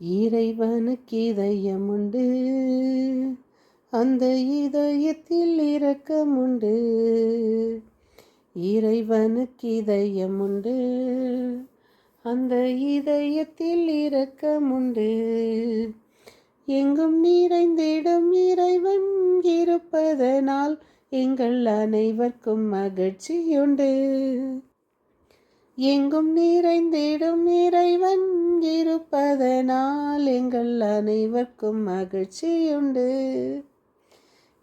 இறைவனுக்கு இதயமுண்டு, அந்த இதயத்தில் இரக்கமுண்டு. இறைவனுக்கு இதயமுண்டு, அந்த இதயத்தில் இரக்கமுண்டு. எங்கும் நிறைந்திடும் இறைவன் இருப்பதனால் எங்கள் அனைவருக்கும் மகிழ்ச்சியுண்டு. எங்கும் நிறைந்திடும் இறைவன் இருப்பதனால் எங்கள் அனைவருக்கும் மகிழ்ச்சியுண்டு.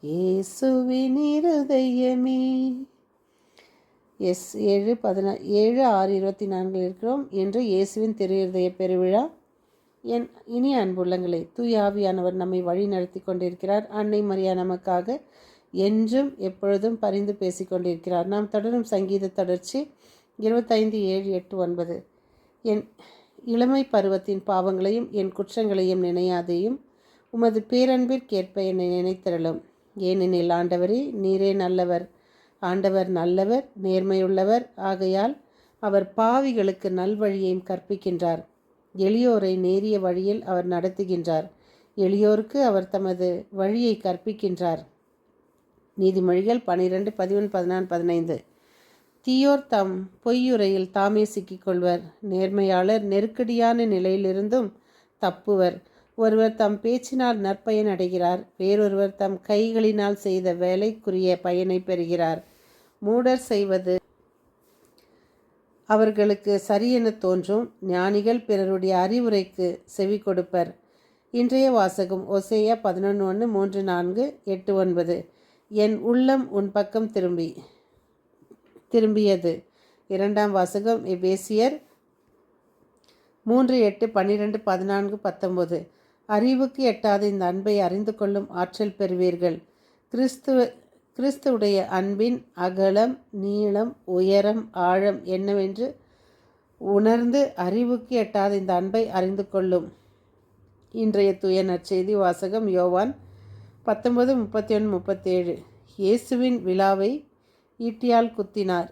இயேசுவின் இருதயமே. 7:6-24 இருக்கிறோம். என்று இயேசுவின் திரு இருதய பெருவிழா. என் இனி அன்புள்ளங்களே, தூய ஆவியானவர் நம்மை வழி நடத்தி கொண்டிருக்கிறார். அன்னை மரியா நமக்காக என்றும் எப்பொழுதும் பரிந்து பேசிக்கொண்டிருக்கிறார். நாம் தொடரும் சங்கீத தொடர்ச்சி 25:7-8-9. என் இளமை பருவத்தின் பாவங்களையும் என் குற்றங்களையும் நினையாதையும் உமது பேரன்பிற்கேற்ப என்னை நினைத்திரளும். ஏனெனில் ஆண்டவரே, நீரே நல்லவர். ஆண்டவர் நல்லவர், நேர்மையுள்ளவர். ஆகையால் அவர் பாவிகளுக்கு நல்வழியையும் கற்பிக்கின்றார். எளியோரை நேரிய வழியில் அவர் நடத்துகின்றார். எளியோருக்கு அவர் தமது வழியை கற்பிக்கின்றார். நீதிமொழிகள் 12:11-14-15. தீயோர் தம் பொய்யுரையில் தாமே சிக்கிக்கொள்வர். நேர்மையாளர் நெருக்கடியான நிலையிலிருந்தும் தப்புவர். ஒருவர் தம் பேச்சினால் நற்பயன் அடைகிறார், வேறொருவர் தம் கைகளினால் செய்த வேலைக்குரிய பயனை பெறுகிறார். மூடர் செய்வது அவர்களுக்கு சரியென தோன்றும். ஞானிகள் பிறருடைய அறிவுரைக்கு செவி கொடுப்பர். இன்றைய வாசகம் ஓசேயா 11:1-3-4-8-9. என் உள்ளம் உன் பக்கம் திரும்பியது. இரண்டாம் வாசகம் எபேசியர் 3:8-12-14-19. அறிவுக்கு எட்டாத இந்த அன்பை அறிந்து கொள்ளும் ஆற்றல் பெறுவீர்கள். கிறிஸ்துவுடைய அன்பின் அகலம், நீளம், உயரம், ஆழம் என்னவென்று உணர்ந்து அறிவுக்கு எட்டாத இந்த அன்பை அறிந்து கொள்ளும். இன்றைய தூய நற்செய்தி வாசகம் யோவான் 19:31-37. இயேசுவின் விழாவை ஈட்டியால் குத்தினர்.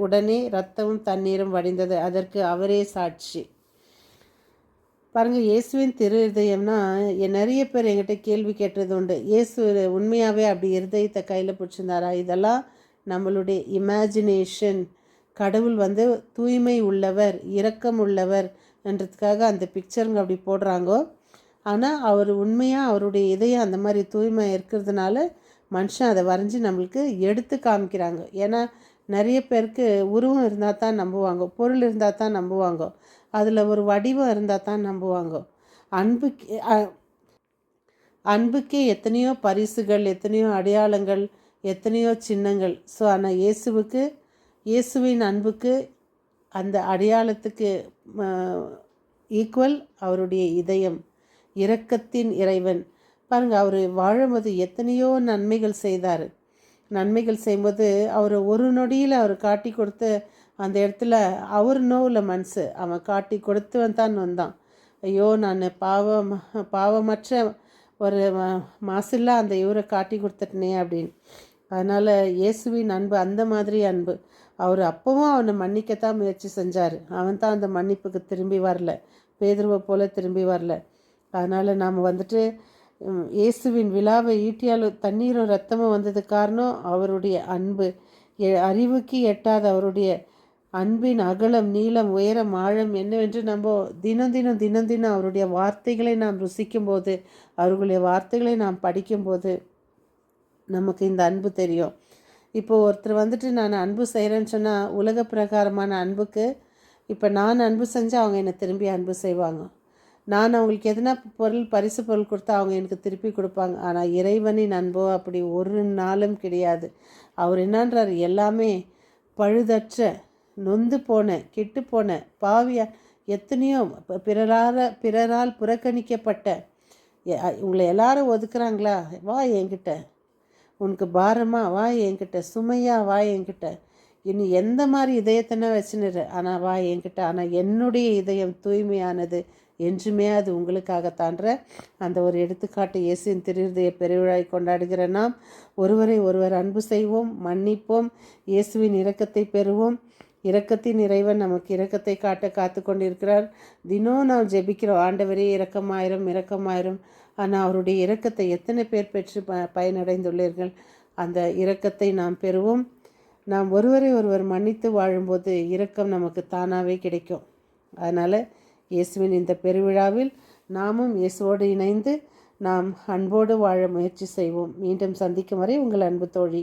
உடனே இரத்தமும் தண்ணீரும் வடிந்தது. அதற்கு அவரே சாட்சி. பாருங்கள், இயேசுவின் திரு இருதயம்னா நிறைய பேர் என்கிட்ட கேள்வி கேட்டது உண்டு. இயேசு உண்மையாகவே அப்படி இருதயத்தை கையில் பிடிச்சிருந்தாரா? இதெல்லாம் நம்மளுடைய இமேஜினேஷன். கடவுள் தூய்மை உள்ளவர், இரக்கம் உள்ளவர் என்றதுக்காக அந்த பிக்சருங்க அப்படி போடுறாங்கோ. ஆனால் அவர் உண்மையாக அவருடைய இதயம் அந்த மாதிரி தூய்மை இருக்கிறதுனால மனுஷன் அதை வரைஞ்சி நம்மளுக்கு எடுத்து காமிக்கிறாங்க. ஏன்னா நிறைய பேருக்கு உருவம் இருந்தால் தான் நம்புவாங்க, பொருள் இருந்தால் தான் நம்புவாங்க, அதில் ஒரு வடிவம் இருந்தால் தான் நம்புவாங்க. அன்புக்கே எத்தனையோ பரிசுகள், எத்தனையோ அடையாளங்கள், எத்தனையோ சின்னங்கள். ஸோ ஆனால் இயேசுவின் அன்புக்கு அந்த அடையாளத்துக்கு ஈக்குவல் அவருடைய இதயம். இரக்கத்தின் இறைவன். பாருங்கள், அவர் வாழும்போது எத்தனையோ நன்மைகள் செய்தார். நன்மைகள் செய்யும்போது அவர் ஒரு நொடியில் அவர் காட்டி கொடுத்து அந்த இடத்துல அவர் நோவில் மனசு அவன் காட்டி கொடுத்துவன் தான் வந்தான். ஐயோ, நான் பாவமற்ற ஒரு மாசில்லா அந்த இவரை காட்டி கொடுத்துட்டனே அப்படின்னு. அதனால் இயேசுவின் அன்பு அந்த மாதிரி அன்பு. அவர் அப்பவும் அவனை மன்னிக்கத்தான் முயற்சி செஞ்சார். அவன் தான் அந்த மன்னிப்புக்கு திரும்பி வரல, பேதுருவை போல திரும்பி வரல. அதனால் நாம் இயேசுவின் விழாவை ஈட்டியால் தண்ணீரும் ரத்தமும் வந்தது காரணம் அவருடைய அன்பு. அறிவுக்கு எட்டாத அவருடைய அன்பின் அகலம், நீளம், உயரம், ஆழம் என்னவென்று நம்ம தினம் தினம் அவருடைய வார்த்தைகளை நாம் ருசிக்கும்போது, அவர்களுடைய வார்த்தைகளை நாம் படிக்கும்போது நமக்கு இந்த அன்பு தெரியும். இப்போது ஒருத்தர் நான் அன்பு செய்கிறேன்னு சொன்னால் உலக பிரகாரமான அன்புக்கு இப்போ நான் அன்பு செஞ்சால் அவங்க என்னை திரும்பி அன்பு செய்வாங்க. நான் அவங்களுக்கு எதனா பரிசு பொருள் கொடுத்தா அவங்க எனக்கு திருப்பி கொடுப்பாங்க. ஆனால் இறைவனின் அன்போ அப்படி ஒரு நாளும் கிடையாது. அவர் என்னன்றார், எல்லாமே பழுதற்ற, நொந்து போன, கெட்டு போன, பாவியா, எத்தனையோ பிறரால் புறக்கணிக்கப்பட்ட, உங்களை எல்லாரும் ஒதுக்குறாங்களா, வா என்கிட்ட. உனக்கு பாரமா, வா என்கிட்ட. சுமையா, வா என்கிட்ட. இன்னும் எந்த மாதிரி இதயத்தினா வச்சுன்னு, ஆனால் வா என்கிட்ட. ஆனால் என்னுடைய இதயம் தூய்மையானது, என்றுமே அது உங்களுக்காகத்தான்ற அந்த ஒரு எடுத்துக்காட்டு இயேசுவின் திருஹிருதய பெருவிழாவை கொண்டாடுகிற நாம் ஒருவரை ஒருவர் அன்பு செய்வோம், மன்னிப்போம், இயேசுவின் இரக்கத்தை பெறுவோம். இரக்கத்தின் இறைவன் நமக்கு இரக்கத்தை காட்ட காத்து கொண்டிருக்கிறார். தினம் நாம் ஜெபிக்கிறோம், ஆண்டவரே இரக்கமாயிரும் இரக்கமாயிரும். ஆனால் அவருடைய இரக்கத்தை எத்தனை பேர் பெற்று பயனடைந்துள்ளீர்கள்? அந்த இரக்கத்தை நாம் பெறுவோம். நாம் ஒருவரை ஒருவர் மன்னித்து வாழும்போது இரக்கம் நமக்கு தானாகவே கிடைக்கும். அதனால் இயேசுவின் இந்த பெருவிழாவில் நாமும் இயேசுவோடு இணைந்து நாம் அன்போடு வாழ முயற்சி செய்வோம். மீண்டும் சந்திக்கும் வரை உங்கள் அன்பு தோழி.